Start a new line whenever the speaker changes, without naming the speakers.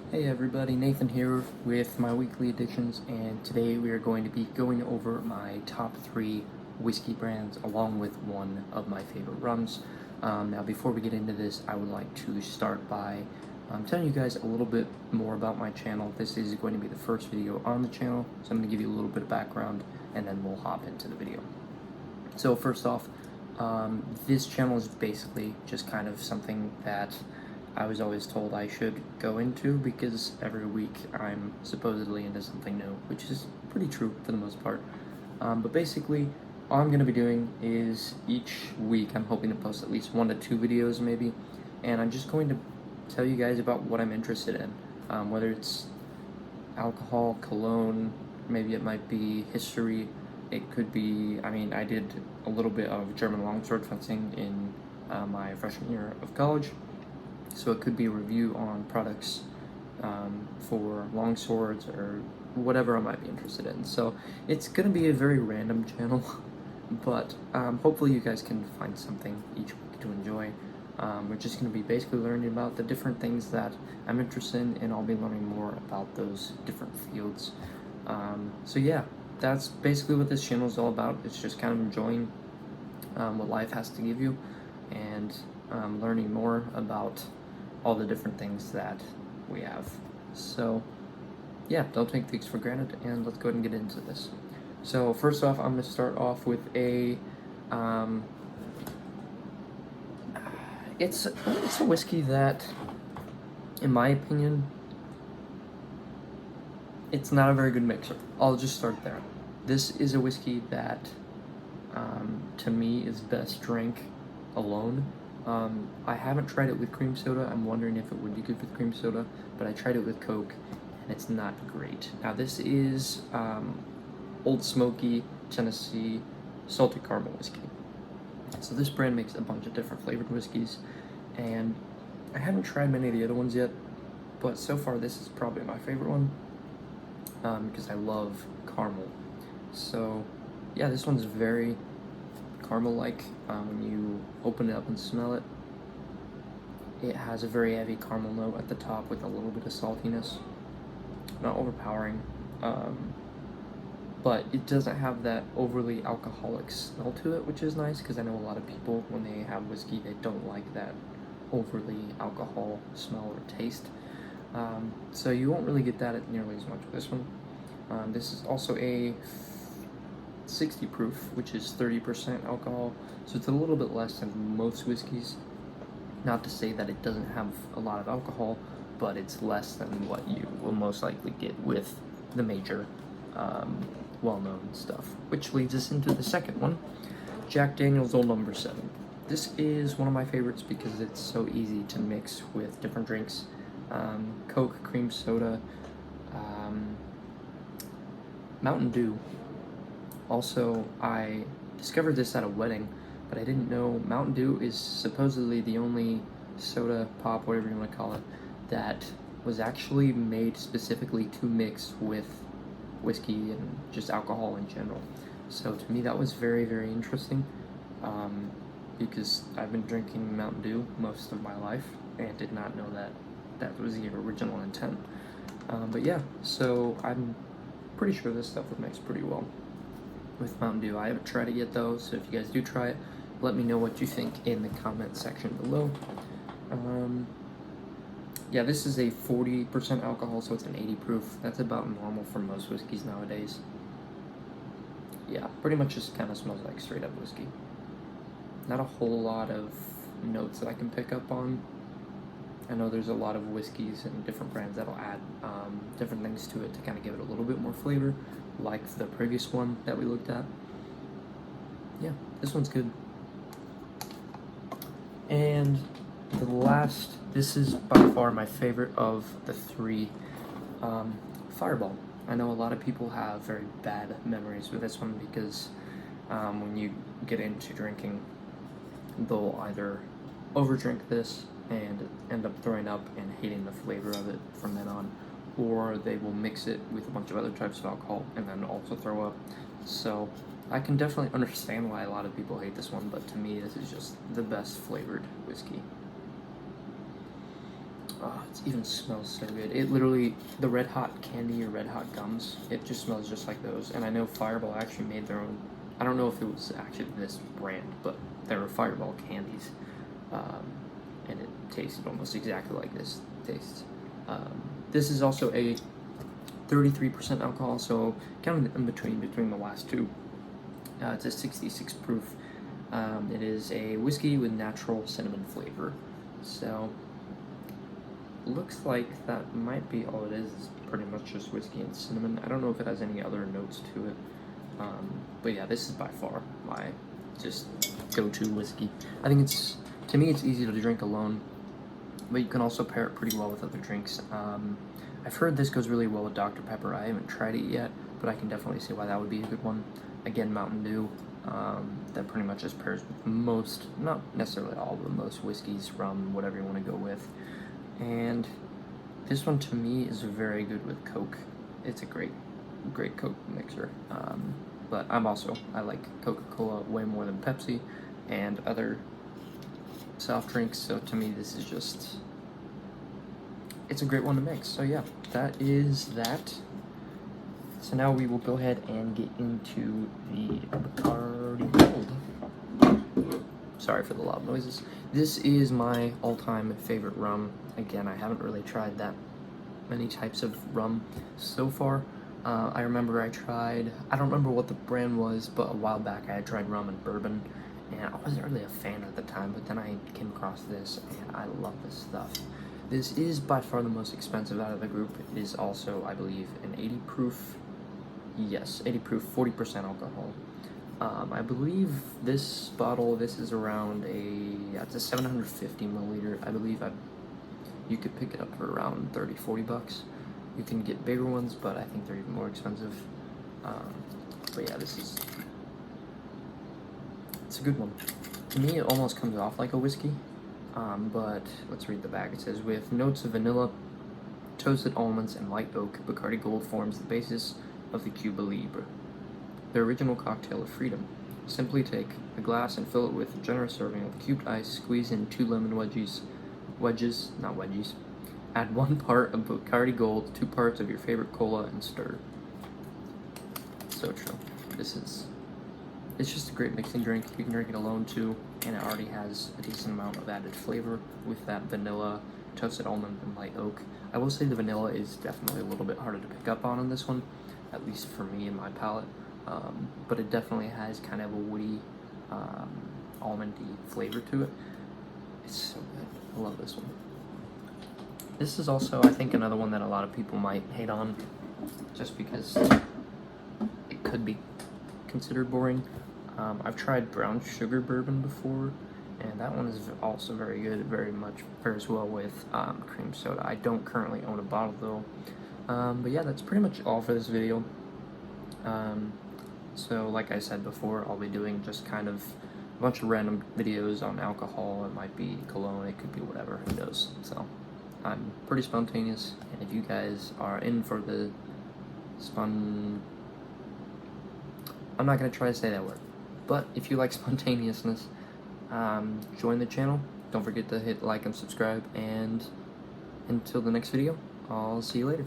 Hey everybody, Nathan here with my weekly addictions, and today we are going to be going over my top 3 whiskey brands along with one of my favorite rums. Now before we get into this, I would like to start by telling you guys a little bit more about my channel. This is going to be the first video on the channel, so I'm going to give you a little bit of background and then we'll hop into the video. So first off, this channel is basically just kind of something that I was always told I should go into because every week I'm supposedly into something new, which is pretty true for the most part. But basically, all I'm going to be doing is each week I'm hoping to post at least 1 to 2 videos maybe, and I'm just going to tell you guys about what I'm interested in, whether it's alcohol, cologne, maybe it might be history, it could be, I did a little bit of German longsword fencing in my freshman year of college. So it could be a review on products for longswords or whatever I might be interested in. So it's going to be a very random channel, but hopefully you guys can find something each week to enjoy. We're just going to be basically learning about the different things that I'm interested in, and I'll be learning more about those different fields. So yeah, that's basically what this channel is all about. It's just kind of enjoying what life has to give you, and learning more about all the different things that we have. So yeah, don't take things for granted, and let's go ahead and get into this. So first off, I'm going to start off with a it's a whiskey that, in my opinion, it's not a very good mixer. I'll just start there. This is a whiskey that to me is best drank alone. I haven't tried it with cream soda. I'm wondering if it would be good with cream soda, but I tried it with Coke, and it's not great. Now this is Old Smoky Tennessee Salted Caramel Whiskey. So this brand makes a bunch of different flavored whiskeys, and I haven't tried many of the other ones yet, but so far this is probably my favorite one, because I love caramel. So yeah, this one's very caramel-like. When you open it up and smell it, it has a very heavy caramel note at the top with a little bit of saltiness. Not overpowering, but it doesn't have that overly alcoholic smell to it, which is nice, because I know a lot of people, when they have whiskey, they don't like that overly alcohol smell or taste. So you won't really get that nearly as much with this one. This is also a 60 proof, which is 30% alcohol, so it's a little bit less than most whiskeys. Not to say that it doesn't have a lot of alcohol, but it's less than what you will most likely get with the major well-known stuff. Which leads us into the second one, Jack Daniel's Old Number 7. This is one of my favorites because it's so easy to mix with different drinks. Coke, cream soda, Mountain Dew. Also, I discovered this at a wedding, but I didn't know Mountain Dew is supposedly the only soda, pop, whatever you want to call it, that was actually made specifically to mix with whiskey and just alcohol in general. So to me that was very, very interesting, because I've been drinking Mountain Dew most of my life and did not know that that was the original intent. But yeah, so I'm pretty sure this stuff would mix pretty well with Mountain Dew. I haven't tried it yet though, so if you guys do try it, let me know what you think in the comment section below. Yeah, this is a 40% alcohol, so it's an 80 proof. That's about normal for most whiskeys nowadays. Yeah, pretty much just kind of smells like straight up whiskey. Not a whole lot of notes that I can pick up on. I know there's a lot of whiskeys and different brands that'll add different things to it to kind of give it a little bit more flavor, like the previous one that we looked at. Yeah, this one's good. And the last, this is by far my favorite of the 3, Fireball. I know a lot of people have very bad memories with this one because when you get into drinking, they'll either overdrink this and end up throwing up and hating the flavor of it from then on, or they will mix it with a bunch of other types of alcohol and then also throw up. So I can definitely understand why a lot of people hate this one, but to me this is just the best flavored whiskey. Oh, it even smells so good. It literally, the Red Hot candy or Red Hot gums, it just smells just like those. And I know Fireball actually made their own, I don't know if it was actually this brand, but there were Fireball candies. And it tasted almost exactly like this tastes. This is also a 33% alcohol, so kind of in between the last two. It's a 66 proof. It is a whiskey with natural cinnamon flavor. So looks like that might be all it is. It's pretty much just whiskey and cinnamon. I don't know if it has any other notes to it. But yeah, this is by far my just go-to whiskey. I think to me it's easy to drink alone, but you can also pair it pretty well with other drinks. I've heard this goes really well with Dr. Pepper. I haven't tried it yet, but I can definitely see why that would be a good one. Again, Mountain Dew. That pretty much just pairs with most, not necessarily all, but most whiskeys, rum, whatever you want to go with. And this one to me is very good with Coke. It's a great Coke mixer. But I like Coca-Cola way more than Pepsi and other soft drinks. So to me, this is just, it's a great one to mix. So yeah, that is that. So now we will go ahead and get into the Bacardi Gold. Sorry for the loud noises. This is my all-time favorite rum. Again, I haven't really tried that many types of rum so far. I remember I don't remember what the brand was, but a while back I had tried rum and bourbon, and I wasn't really a fan at the time, but then I came across this, and I love this stuff. This is by far the most expensive out of the group. It is also, I believe, an 80 proof. Yes, 80 proof, 40% alcohol. I believe this is around it's a 750 milliliter. I believe you could pick it up for around 30-40 bucks. You can get bigger ones, but I think they're even more expensive. But yeah, it's a good one. To me, it almost comes off like a whiskey, but let's read the back. It says, with notes of vanilla, toasted almonds, and white oak, Bacardi Gold forms the basis of the Cuba Libre, the original cocktail of freedom. Simply take a glass and fill it with a generous serving of cubed ice, squeeze in 2 lemon wedges, not wedgies. Add 1 part of Bacardi Gold, 2 parts of your favorite cola, and stir. So true. It's just a great mixing drink. You can drink it alone too, and it already has a decent amount of added flavor with that vanilla, toasted almond, and light oak. I will say the vanilla is definitely a little bit harder to pick up on in this one, at least for me and my palate. But it definitely has kind of a woody, almondy flavor to it. It's so good. I love this one. This is also, I think, another one that a lot of people might hate on, just because it could be considered boring. I've tried brown sugar bourbon before, and that one is also very good. It very much pairs well with cream soda. I don't currently own a bottle though. But yeah, that's pretty much all for this video. So like I said before, I'll be doing just kind of a bunch of random videos on alcohol. It might be cologne, it could be whatever, who knows. So I'm pretty spontaneous, and if you guys are in for the I'm not going to try to say that word, but if you like spontaneousness, join the channel. Don't forget to hit like and subscribe, and until the next video, I'll see you later.